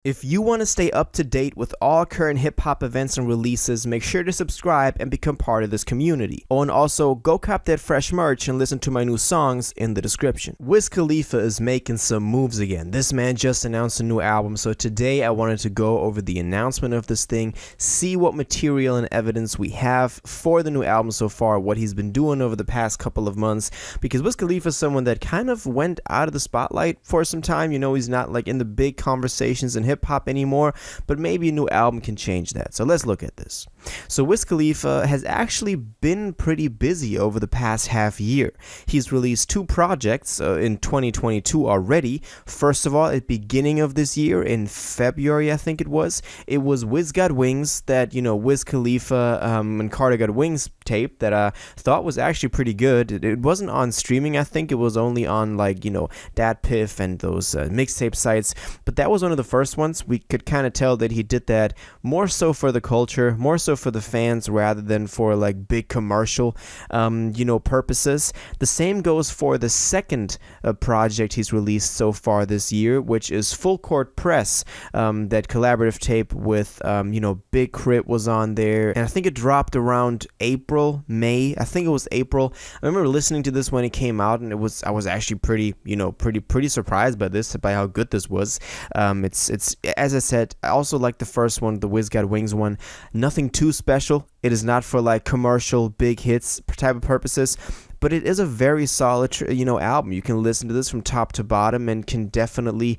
If you want to stay up to date with all current hip-hop events and releases, make sure to subscribe and become part of this community. Oh, and also, go cop that fresh merch and listen to my new songs in the description. Wiz Khalifa is making some moves again. This man just announced a new album, so today I wanted to go over the announcement of this thing, see what material and evidence we have for the new album so far, what he's been doing over the past couple of months, because Wiz Khalifa is someone that kind of went out of the spotlight for some time. You know, he's not like in the big conversations in hip-hop anymore, but maybe a new album can change that. So let's look at this. So Wiz Khalifa has actually been pretty busy over the past half year. He's released two projects in 2022 already. First of all, at the beginning of this year, in February I think it was Wiz Got Wings, that, you know, Wiz Khalifa and Carter Got Wings tape that I thought was actually pretty good. It wasn't on streaming. I think it was only on, like, you know, Dat Piff and those mixtape sites, but that was one of the first ones. We could kind of tell that he did that more so for the culture, more so for the fans, rather than for like big commercial purposes. The same goes for the second project he's released so far this year, which is Full Court Press. That collaborative tape with Big Crit was on there, and I think it dropped around April, May. I think it was April. I remember listening to this when it came out, and I was actually pretty surprised by how good this was. It's as I said, I also like the first one, the Wiz Got Wings one. Nothing too special. It is not for like commercial big hits type of purposes, but it is a very solid album. You can listen to this from top to bottom and can definitely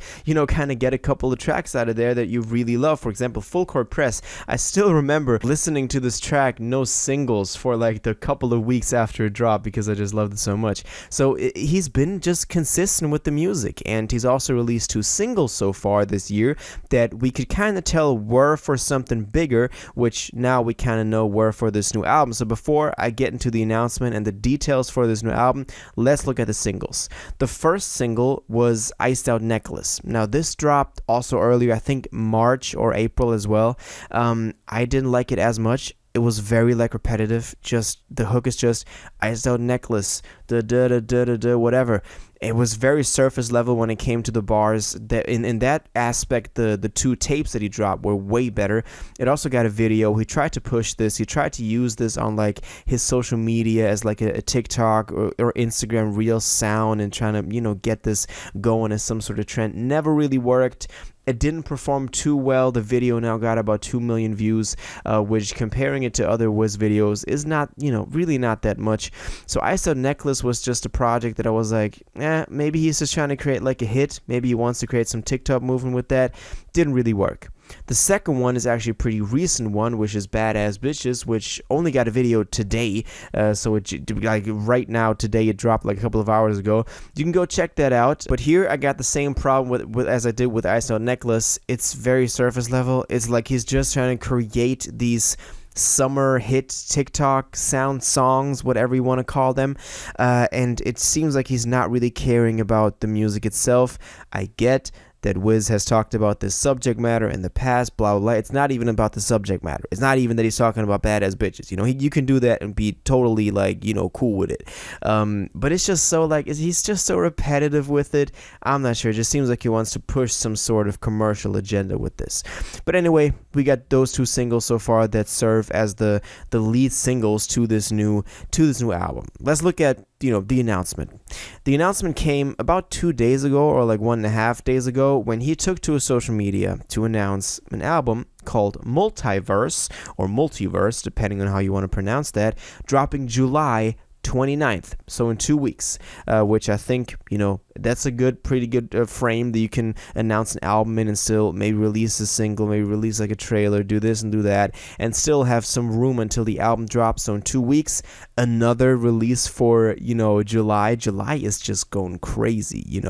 kind of get a couple of tracks out of there that you really love. For example, Full Court Press, I still remember listening to this track, no singles, for like the couple of weeks after it dropped, because I just loved it so much. So he's been just consistent with the music, and he's also released two singles so far this year that we could kind of tell were for something bigger, which now we kind of know were for this new album. So before I get into the announcement and the details for this new album, let's look at the singles. The first single was Iced Out Necklace. Now this dropped also earlier, I think March or April as well. I didn't like it as much. It was very like repetitive. Just the hook is just Iced Out Necklace, da da da da da da, whatever. It was very surface level when it came to the bars. That in that aspect, the two tapes that he dropped were way better. It also got a video. He tried to push this. He tried to use this on like his social media as like a TikTok or Instagram reel sound, and trying to get this going as some sort of trend. Never really worked. It didn't perform too well. The video now got about 2 million views, which, comparing it to other Wiz videos, is not, really not that much. So Iced Out Necklace was just a project that I was like, maybe he's just trying to create like a hit. Maybe he wants to create some TikTok movement with that. Didn't really work. The second one is actually a pretty recent one, which is Badass Bitches, which only got a video today. So it, like right now, today, it dropped like a couple of hours ago. You can go check that out. But here I got the same problem with as I did with Iced Out Necklace. It's very surface level. It's like he's just trying to create these summer hit TikTok sound songs, whatever you want to call them, and it seems like he's not really caring about the music itself. I get that Wiz has talked about this subject matter in the past, blah, blah, blah. It's not even about the subject matter. It's not even that he's talking about badass bitches. You can do that and be totally like, cool with it. But it's just so like, he's just so repetitive with it. I'm not sure. It just seems like he wants to push some sort of commercial agenda with this. But anyway, we got those two singles so far that serve as the lead singles to this new album. Let's look at the announcement. The announcement came about 2 days ago, or like 1.5 days ago, when he took to his social media to announce an album called MULTIVERSE, or Multiverse, depending on how you want to pronounce that, dropping July 29th, so in 2 weeks, which I think, that's a pretty good frame that you can announce an album in and still maybe release a single, maybe release like a trailer, do this and do that, and still have some room until the album drops. So in 2 weeks, another release for, July. July is just going crazy,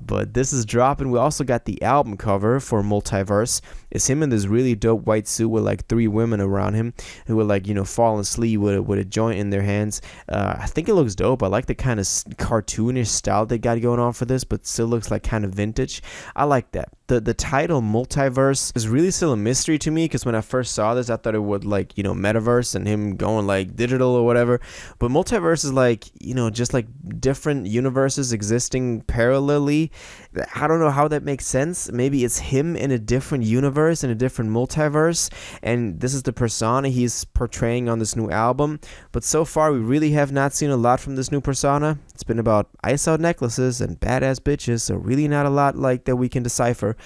but this is dropping. We also got the album cover for Multiverse. It's him in this really dope white suit with like 3 women around him who are like, falling asleep with a joint in their hands. I think it looks dope. I like the kind of cartoonish style they got going on for this, but still looks like kind of vintage. I like that. the title Multiverse is really still a mystery to me, because when I first saw this, I thought it would, like, you know, metaverse and him going like digital or whatever. But multiverse is like, you know, just like different universes existing parallelly. I don't know how that makes sense. Maybe it's him in a different universe, in a different multiverse, and this is the persona he's portraying on this new album. But so far, we really have not seen a lot from this new persona. It's been about ice out necklaces and badass bitches, so really not a lot like that we can decipher.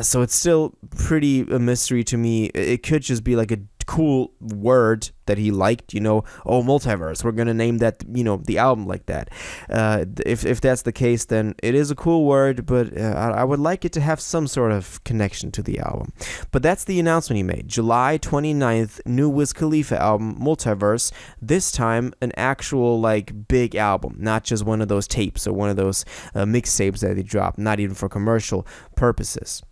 So it's still pretty a mystery to me. It could just be like a cool word that he liked, you know, oh, multiverse, we're gonna name that, you know, the album like that. If that's the case, then it is a cool word, but I would like it to have some sort of connection to the album. But that's the announcement he made. July 29th, new Wiz Khalifa album, Multiverse. This time an actual like big album, not just one of those tapes or one of those mixtapes that he dropped, not even for commercial purposes.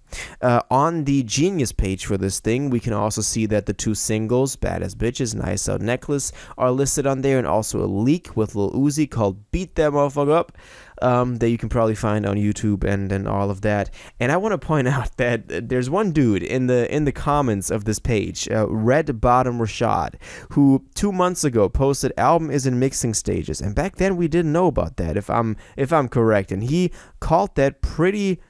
On the Genius page for this thing, we can also see that the two singles, Badass Bitches and Ice Out Necklace, are listed on there, and also a leak with Lil Uzi called Beat That Motherfucker Up, that you can probably find on YouTube and all of that. And I want to point out that there's one dude in the comments of this page, Red Bottom Rashad, who 2 months ago posted album is in mixing stages, and back then we didn't know about that, if I'm correct, and he called that pretty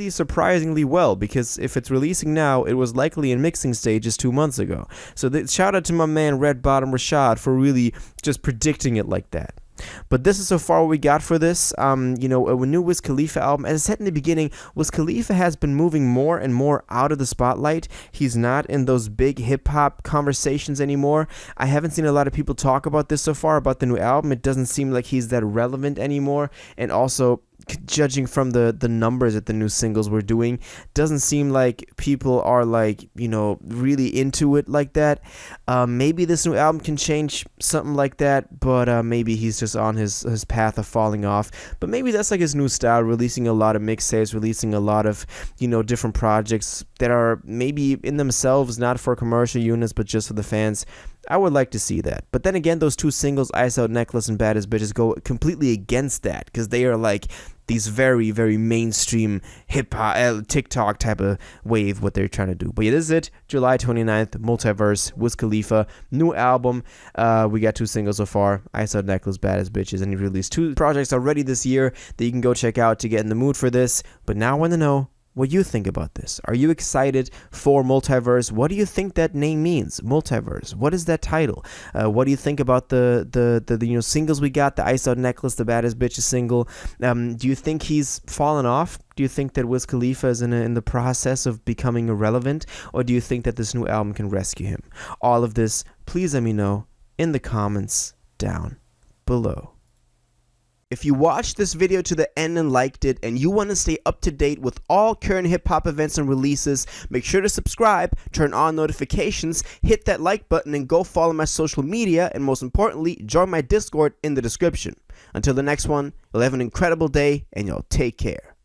surprisingly well, because if it's releasing now, it was likely in mixing stages 2 months ago. So shout out to my man Red Bottom Rashad for really just predicting it like that. But this is so far what we got for this. You know, a new Wiz Khalifa album. As I said in the beginning, Wiz Khalifa has been moving more and more out of the spotlight. He's not in those big hip-hop conversations anymore. I haven't seen a lot of people talk about this so far, about the new album. It doesn't seem like he's that relevant anymore. And also, judging from the numbers that the new singles were doing, doesn't seem like people are, like, you know, really into it like that. Maybe this new album can change something like that, but maybe he's just on his path of falling off. But maybe that's like his new style, releasing a lot of mixtapes, releasing a lot of, you know, different projects that are maybe in themselves not for commercial units but just for the fans. I would like to see that. But then again, those two singles, Ice Out Necklace and Baddest Bitches, go completely against that, because they are like these very, very mainstream hip-hop, TikTok type of wave, what they're trying to do. But yeah, this is it. July 29th, Multiverse, Wiz Khalifa, new album. We got two singles so far, Ice Out Necklace, Baddest Bitches, and he released two projects already this year that you can go check out to get in the mood for this. But now I want to know what you think about this. Are you excited for Multiverse? What do you think that name means? Multiverse. What is that title? What do you think about the you know, singles we got? The Ice Out Necklace, the Baddest Bitches single. Do you think he's fallen off? Do you think that Wiz Khalifa is in the process of becoming irrelevant? Or do you think that this new album can rescue him? All of this, please let me know in the comments down below. If you watched this video to the end and liked it, and you want to stay up to date with all current hip-hop events and releases, make sure to subscribe, turn on notifications, hit that like button, and go follow my social media, and most importantly, join my Discord in the description. Until the next one, you'll have an incredible day, and y'all take care.